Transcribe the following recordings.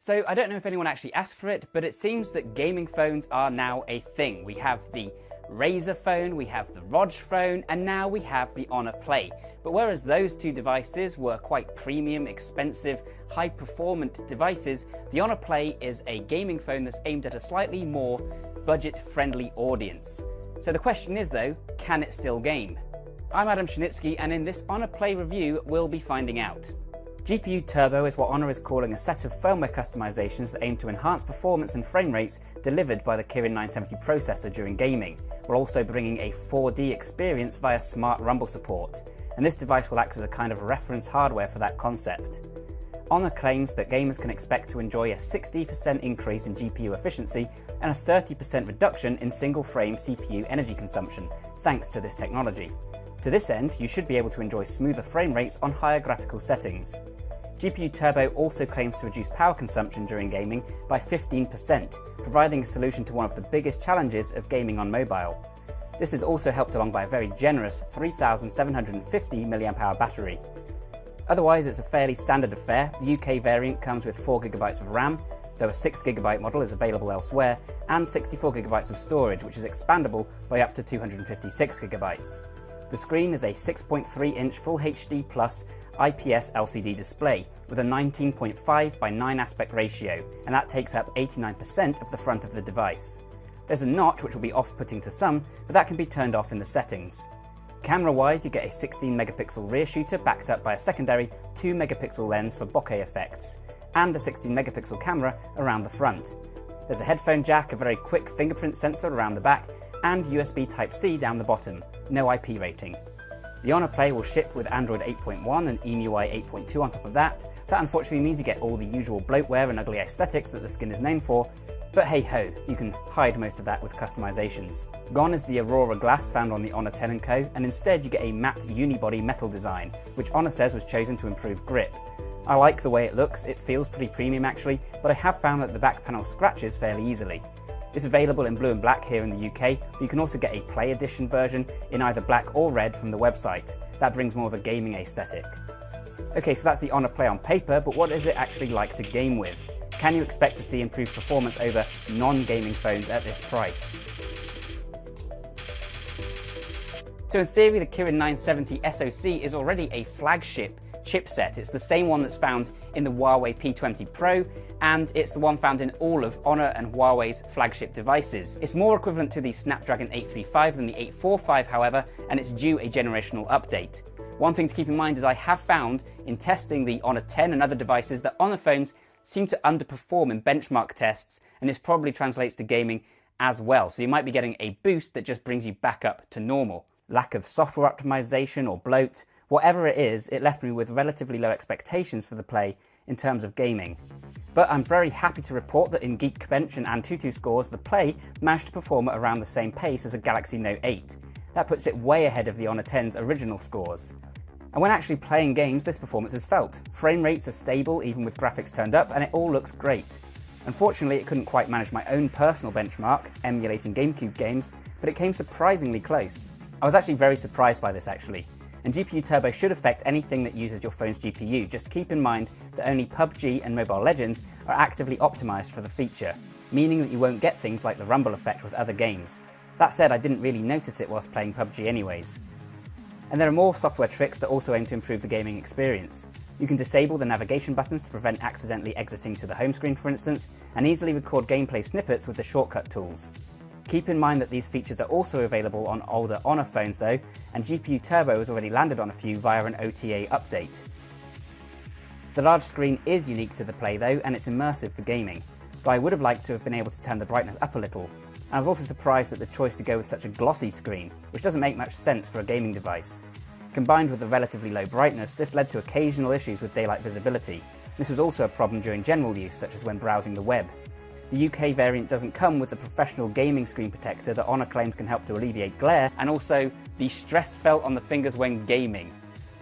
So I don't know if anyone actually asked for it, but it seems that gaming phones are now a thing. We have the Razer phone, we have the ROG phone, and now we have the Honor Play. But whereas those two devices were quite premium, expensive, high-performant devices, the Honor Play is a gaming phone that's aimed at a slightly more budget-friendly audience. So the question is though, can it still game? I'm Adam Shanitsky, and in this Honor Play review, we'll be finding out. GPU Turbo is what Honor is calling a set of firmware customizations that aim to enhance performance and frame rates delivered by the Kirin 970 processor during gaming, while also bringing a 4D experience via smart rumble support, and this device will act as a kind of reference hardware for that concept. Honor claims that gamers can expect to enjoy a 60% increase in GPU efficiency and a 30% reduction in single-frame CPU energy consumption, thanks to this technology. To this end, you should be able to enjoy smoother frame rates on higher graphical settings. GPU Turbo also claims to reduce power consumption during gaming by 15%, providing a solution to one of the biggest challenges of gaming on mobile. This is also helped along by a very generous 3750 mAh battery. Otherwise, it's a fairly standard affair. The UK variant comes with 4GB of RAM, though a 6GB model is available elsewhere, and 64GB of storage, which is expandable by up to 256GB. The screen is a 6.3-inch Full HD Plus IPS LCD display with a 19.5 by 9 aspect ratio, and that takes up 89% of the front of the device. There's a notch which will be off-putting to some, but that can be turned off in the settings. Camera-wise, you get a 16 megapixel rear shooter backed up by a secondary 2 megapixel lens for bokeh effects, and a 16 megapixel camera around the front. There's a headphone jack, a very quick fingerprint sensor around the back, and USB Type-C down the bottom. No IP rating. The Honor Play will ship with Android 8.1 and EMUI 8.2 on top of that. That unfortunately means you get all the usual bloatware and ugly aesthetics that the skin is known for, but hey ho, you can hide most of that with customizations. Gone is the Aurora glass found on the Honor 10 & Co, and instead you get a matte unibody metal design, which Honor says was chosen to improve grip. I like the way it looks, it feels pretty premium actually, but I have found that the back panel scratches fairly easily. It's available in blue and black here in the UK, but you can also get a Play Edition version in either black or red from the website. That brings more of a gaming aesthetic. Okay, so that's the Honor Play on paper, but what is it actually like to game with? Can you expect to see improved performance over non-gaming phones at this price? So in theory, the Kirin 970 SoC is already a flagship chipset. It's the same one that's found in the Huawei P20 Pro, and it's the one found in all of Honor and Huawei's flagship devices. It's more equivalent to the Snapdragon 835 than the 845, however, and it's due a generational update. One thing to keep in mind is I have found in testing the Honor 10 and other devices that Honor phones seem to underperform in benchmark tests, and this probably translates to gaming as well. So you might be getting a boost that just brings you back up to normal. Lack of software optimization or bloat, whatever it is, it left me with relatively low expectations for the Play in terms of gaming. But I'm very happy to report that in Geekbench and Antutu scores, the Play managed to perform at around the same pace as a Galaxy Note 8. That puts it way ahead of the Honor 10's original scores. And when actually playing games, this performance is felt. Frame rates are stable even with graphics turned up, and it all looks great. Unfortunately, it couldn't quite manage my own personal benchmark, emulating GameCube games, but it came surprisingly close. I was actually very surprised by this actually. And GPU Turbo should affect anything that uses your phone's GPU. Just keep in mind that only PUBG and Mobile Legends are actively optimized for the feature, meaning that you won't get things like the rumble effect with other games. That said, I didn't really notice it whilst playing PUBG anyways. And there are more software tricks that also aim to improve the gaming experience. You can disable the navigation buttons to prevent accidentally exiting to the home screen, for instance, and easily record gameplay snippets with the shortcut tools. Keep in mind that these features are also available on older Honor phones though, and GPU Turbo has already landed on a few via an OTA update. The large screen is unique to the Play though, and it's immersive for gaming, but I would have liked to have been able to turn the brightness up a little. And I was also surprised at the choice to go with such a glossy screen, which doesn't make much sense for a gaming device. Combined with the relatively low brightness, this led to occasional issues with daylight visibility. This was also a problem during general use, such as when browsing the web. The UK variant doesn't come with the professional gaming screen protector that Honor claims can help to alleviate glare, and also the stress felt on the fingers when gaming.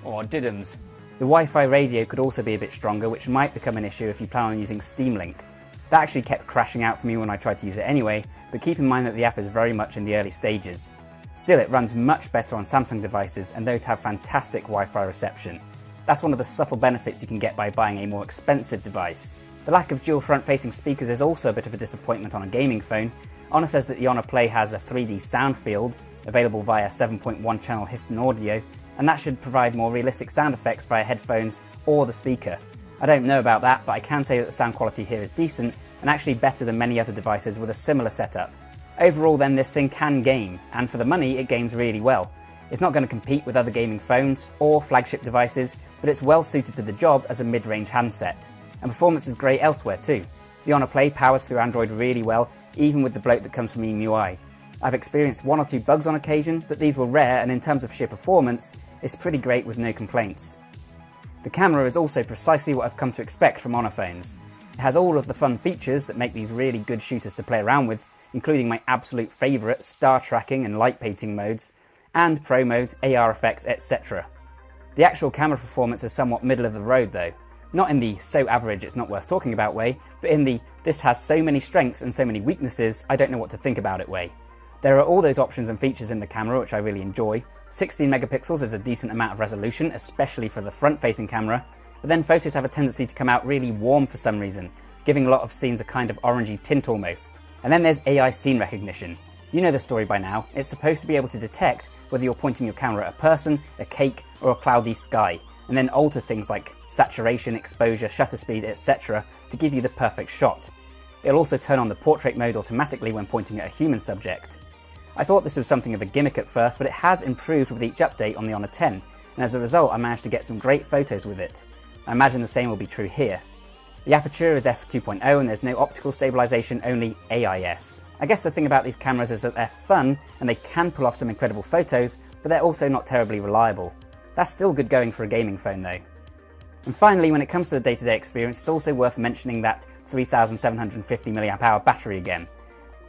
Or diddums. The Wi-Fi radio could also be a bit stronger, which might become an issue if you plan on using Steam Link. That actually kept crashing out for me when I tried to use it anyway, but keep in mind that the app is very much in the early stages. Still, it runs much better on Samsung devices, and those have fantastic Wi-Fi reception. That's one of the subtle benefits you can get by buying a more expensive device. The lack of dual front-facing speakers is also a bit of a disappointment on a gaming phone. Honor says that the Honor Play has a 3D sound field, available via 7.1 channel Histon audio, and that should provide more realistic sound effects via headphones or the speaker. I don't know about that, but I can say that the sound quality here is decent, and actually better than many other devices with a similar setup. Overall then, this thing can game, and for the money it games really well. It's not going to compete with other gaming phones or flagship devices, but it's well suited to the job as a mid-range handset. And performance is great elsewhere too. The Honor Play powers through Android really well, even with the bloat that comes from EMUI. I've experienced 1 or 2 bugs on occasion, but these were rare, and in terms of sheer performance, it's pretty great with no complaints. The camera is also precisely what I've come to expect from Honor phones. It has all of the fun features that make these really good shooters to play around with, including my absolute favourite star tracking and light painting modes, and pro mode, AR effects, etc. The actual camera performance is somewhat middle of the road though. Not in the so average it's not worth talking about way, but in the this has so many strengths and so many weaknesses I don't know what to think about it way. There are all those options and features in the camera which I really enjoy. 16 megapixels is a decent amount of resolution, especially for the front-facing camera, but then photos have a tendency to come out really warm for some reason, giving a lot of scenes a kind of orangey tint almost. And then there's AI scene recognition. You know the story by now. It's supposed to be able to detect whether you're pointing your camera at a person, a cake, or a cloudy sky, and then alter things like saturation, exposure, shutter speed, etc. to give you the perfect shot. It'll also turn on the portrait mode automatically when pointing at a human subject. I thought this was something of a gimmick at first, but it has improved with each update on the Honor 10, and as a result I managed to get some great photos with it. I imagine the same will be true here. The aperture is f2.0 and there's no optical stabilisation, only AIS. I guess the thing about these cameras is that they're fun and they can pull off some incredible photos, but they're also not terribly reliable. That's still good going for a gaming phone though. And finally, when it comes to the day-to-day experience, it's also worth mentioning that 3750 mAh battery again,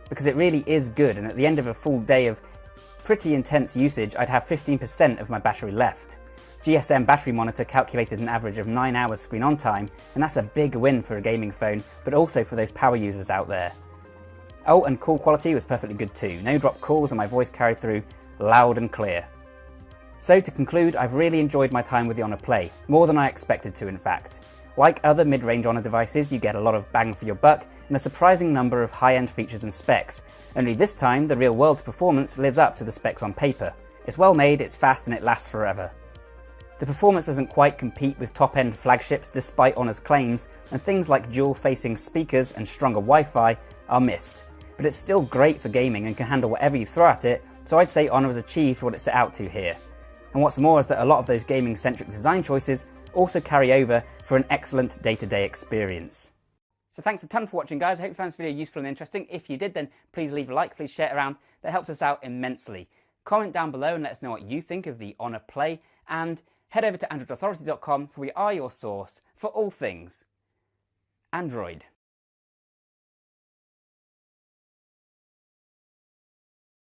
because it really is good, and at the end of a full day of pretty intense usage I'd have 15% of my battery left. GSM Battery Monitor calculated an average of 9 hours screen on time, and that's a big win for a gaming phone, but also for those power users out there. Oh, and call quality was perfectly good too. No drop calls and my voice carried through loud and clear. So to conclude, I've really enjoyed my time with the Honor Play, more than I expected to in fact. Like other mid-range Honor devices, you get a lot of bang for your buck and a surprising number of high-end features and specs, only this time the real-world performance lives up to the specs on paper. It's well made, it's fast and it lasts forever. The performance doesn't quite compete with top-end flagships despite Honor's claims, and things like dual-facing speakers and stronger Wi-Fi are missed. But it's still great for gaming and can handle whatever you throw at it, so I'd say Honor has achieved what it set out to here. And what's more is that a lot of those gaming-centric design choices also carry over for an excellent day-to-day experience. So thanks a ton for watching guys, I hope you found this video useful and interesting. If you did then please leave a like, please share it around, that helps us out immensely. Comment down below and let us know what you think of the Honor Play, and head over to androidauthority.com, for we are your source for all things Android.